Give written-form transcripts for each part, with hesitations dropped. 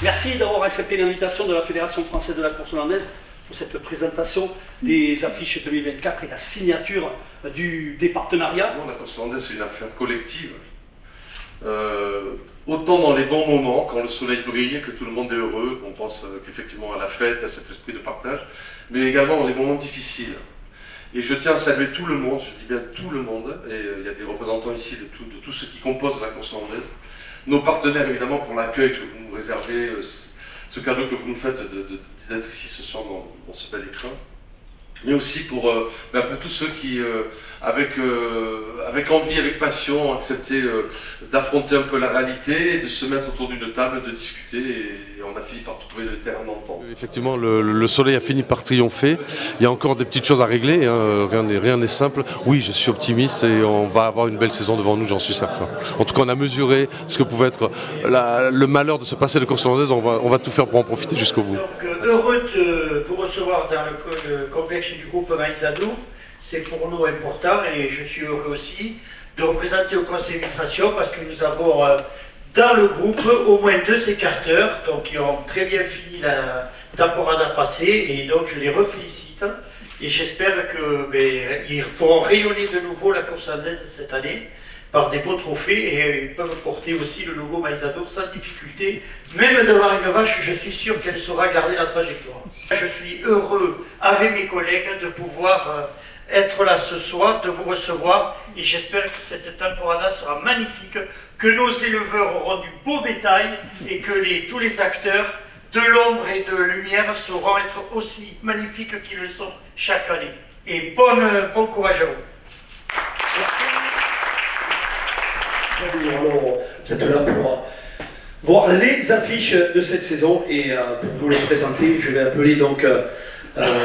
Merci d'avoir accepté l'invitation de la Fédération française de la course hollandaise pour cette présentation des affiches 2024 et la signature des partenariats. La course hollandaise, c'est une affaire collective. Autant dans les bons moments, quand le soleil brille, que tout le monde est heureux, qu'on pense qu'effectivement à la fête, à cet esprit de partage, mais également dans les moments difficiles. Et je tiens à saluer tout le monde, je dis bien tout le monde, et il y a des représentants ici de tous ceux qui composent la course hollandaise. Nos partenaires évidemment pour l'accueil que vous nous réservez, ce cadeau que vous nous faites d'être ici ce soir dans ce bel écrin. Mais aussi pour un peu tous ceux qui, avec envie, avec passion, ont accepté d'affronter un peu la réalité et de se mettre autour d'une table, de discuter, et on a fini par trouver le terrain d'entente. Effectivement, le soleil a fini par triompher. Il y a encore des petites choses à régler, hein. Rien n'est simple. Oui, je suis optimiste et on va avoir une belle saison devant nous, j'en suis certain. En tout cas, on a mesuré ce que pouvait être le malheur de se passer de course hollandaise. On va tout faire pour en profiter jusqu'au bout. Donc, heureux de vous recevoir dans le complexe du groupe Maïsadour, c'est pour nous important et je suis heureux aussi de représenter au conseil d'administration parce que nous avons dans le groupe au moins 2 écarteurs donc, qui ont très bien fini la temporada passée et donc je les refélicite et j'espère qu'ils feront rayonner de nouveau la course hollandaise cette année par des beaux trophées et ils peuvent porter aussi le logo Maïsadour sans difficulté. Même devant une vache, je suis sûr qu'elle saura garder la trajectoire. Je suis heureux avec mes collègues de pouvoir être là ce soir, de vous recevoir et j'espère que cette temporada sera magnifique, que nos éleveurs auront du beau bétail et que tous les acteurs de l'ombre et de lumière sauront être aussi magnifiques qu'ils le sont chaque année. Et bon courage à vous. Alors, vous êtes là pour voir les affiches de cette saison et pour nous les présenter, je vais appeler donc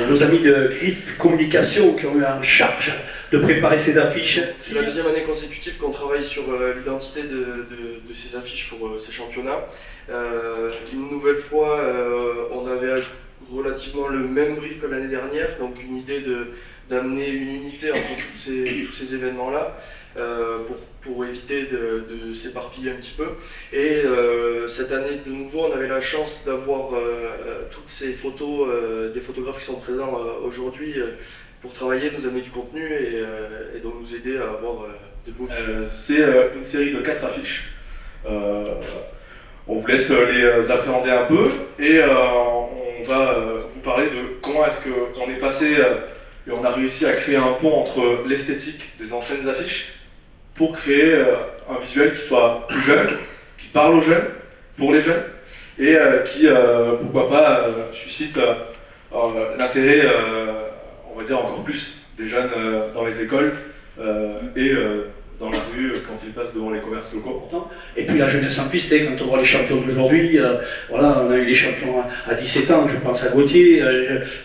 nos amis de Griff Communication qui ont eu en charge de préparer ces affiches. C'est la 2e année consécutive qu'on travaille sur l'identité de ces affiches pour ces championnats. Une nouvelle fois, on avait relativement le même brief que l'année dernière, donc une idée d'amener une unité entre tous ces événements-là. Pour éviter de s'éparpiller un petit peu. Et cette année, de nouveau, on avait la chance d'avoir toutes ces photos, des photographes qui sont présents aujourd'hui pour travailler, nous amener du contenu et donc nous aider à avoir de beaux visuels. C'est une série de 4 affiches. On vous laisse les appréhender un peu et on va vous parler de comment est-ce qu'on est passé et on a réussi à créer un pont entre l'esthétique des anciennes affiches pour créer un visuel qui soit plus jeune, qui parle aux jeunes, pour les jeunes, et qui, pourquoi pas, suscite l'intérêt, on va dire encore plus, des jeunes dans les écoles et dans la rue quand ils passent devant les commerces locaux. Et puis la jeunesse en piste, quand on voit les champions d'aujourd'hui, voilà, on a eu des champions à 17 ans, je pense à Gauthier,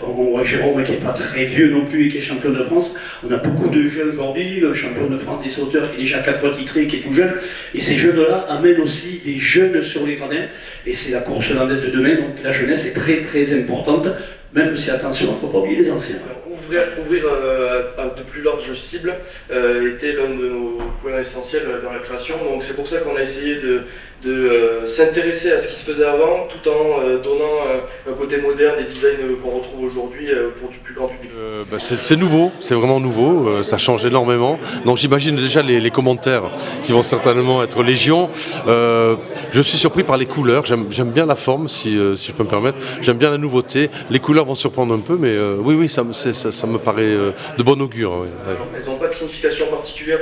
on voit Jérôme qui n'est pas très vieux non plus et qui est champion de France. On a beaucoup de jeunes aujourd'hui, le champion de France des sauteurs qui est déjà 4 fois titré, qui est tout jeune. Et ces jeunes-là amènent aussi des jeunes sur les gradins. Et c'est la course hollandaise de demain, donc la jeunesse est très très importante, même si attention, il ne faut pas oublier les anciens. Ouvrir à de plus larges cibles était l'un de nos points essentiels dans la création. Donc c'est pour ça qu'on a essayé de s'intéresser à ce qui se faisait avant, tout en donnant un côté moderne des designs qu'on retrouve aujourd'hui pour du plus grand public. C'est nouveau, c'est vraiment nouveau, ça change énormément. Donc j'imagine déjà les commentaires qui vont certainement être légion. Je suis surpris par les couleurs, j'aime bien la forme si je peux me permettre, j'aime bien la nouveauté. Les couleurs vont surprendre un peu, mais oui, ça me paraît de bon augure. Oui. Elles n'ont pas de signification particulière,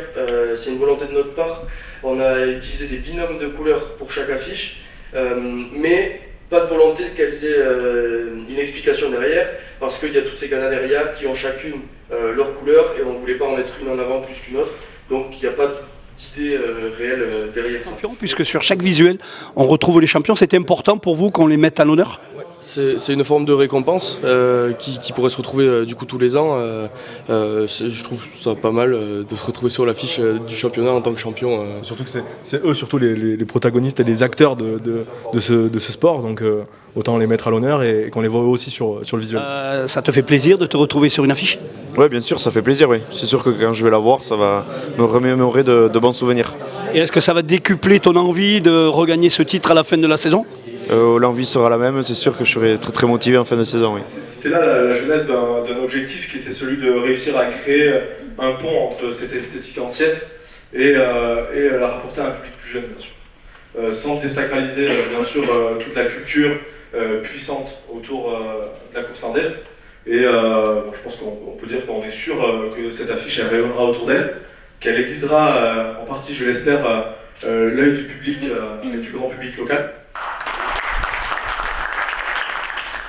c'est une volonté de notre part. On a utilisé des binômes de couleurs pour chaque affiche, mais pas de volonté qu'elles aient une explication derrière, parce qu'il y a toutes ces Ganaderia qui ont chacune leur couleur et on ne voulait pas en mettre une en avant plus qu'une autre, donc il n'y a pas d'idée réelle derrière ça. Puisque sur chaque visuel, on retrouve les champions, c'était important pour vous qu'on les mette à l'honneur ? C'est une forme de récompense qui pourrait se retrouver du coup tous les ans. Je trouve ça pas mal de se retrouver sur l'affiche du championnat en tant que champion. Surtout que c'est eux surtout les protagonistes et les acteurs de ce sport, donc autant les mettre à l'honneur et qu'on les voit aussi sur le visuel. Ça te fait plaisir de te retrouver sur une affiche ? Oui, bien sûr, ça fait plaisir, oui. C'est sûr que quand je vais la voir, ça va me remémorer de bons souvenirs. Et est-ce que ça va décupler ton envie de regagner ce titre à la fin de la saison ? l'envie sera la même. C'est sûr que je serai très très motivé en fin de saison. Oui. C'était là la genèse d'un objectif qui était celui de réussir à créer un pont entre cette esthétique ancienne et la rapporter à un public plus jeune, bien sûr. Sans désacraliser, bien sûr, toute la culture puissante autour de la course landaise. Et je pense qu'on peut dire qu'on est sûr que cette affiche elle rayonnera autour d'elle, qu'elle aiguisera en partie, je l'espère, l'œil du public et du grand public local.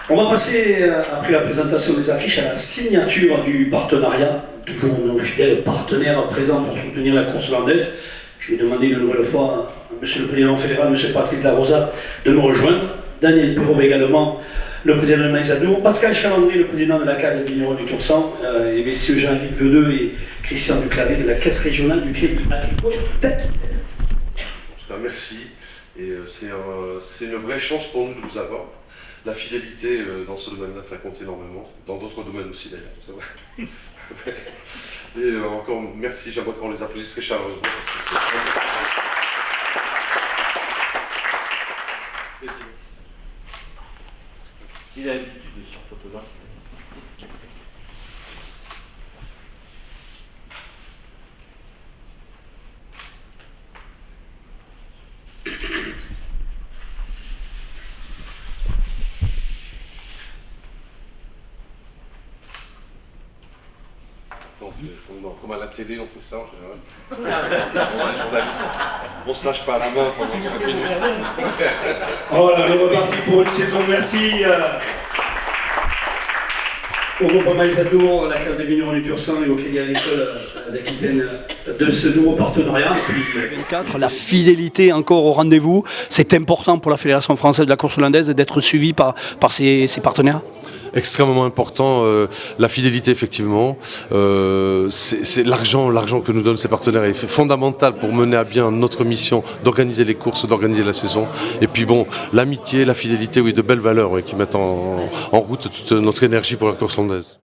On va passer, après la présentation des affiches, à la signature du partenariat. Toujours nos fidèles partenaires présents pour soutenir la course landaise. Je vais demander une nouvelle fois à M. le Président fédéral, M. Patrice Larosa, de me rejoindre. Daniel Perrault également, le président de Maïsadour. Pascal Chalandré, le président de la CAL des vignerons du Toursan. Et messieurs Jean-Yves Vedeux et Christian Duclavé de la Caisse régionale du Crédit Agricole d'Aquitaine. En tout cas, merci. Et c'est une vraie chance pour nous de vous avoir. La fidélité dans ce domaine-là, ça compte énormément. Dans d'autres domaines aussi, d'ailleurs, c'est vrai. Et encore merci, j'aimerais qu'on les applaudisse très chaleureusement. Il a l'habitude sur photo là. Comme à la télé, on fait ça en général. On se lâche pas la main pendant 5 minutes. Voilà, on est reparti pour une saison. Merci au groupe Maïsadour, la CAL des vignerons du Tursan et au Crédit Agricole d'Aquitaine de ce nouveau partenariat. 24, la fidélité encore au rendez-vous. C'est important pour la Fédération française de la course hollandaise d'être suivie par ses partenaires. Extrêmement important, la fidélité effectivement, c'est l'argent que nous donnent ces partenaires est fondamental pour mener à bien notre mission d'organiser les courses, d'organiser la saison. Et puis bon, l'amitié, la fidélité, oui, de belles valeurs qui mettent en route toute notre énergie pour la course landaise.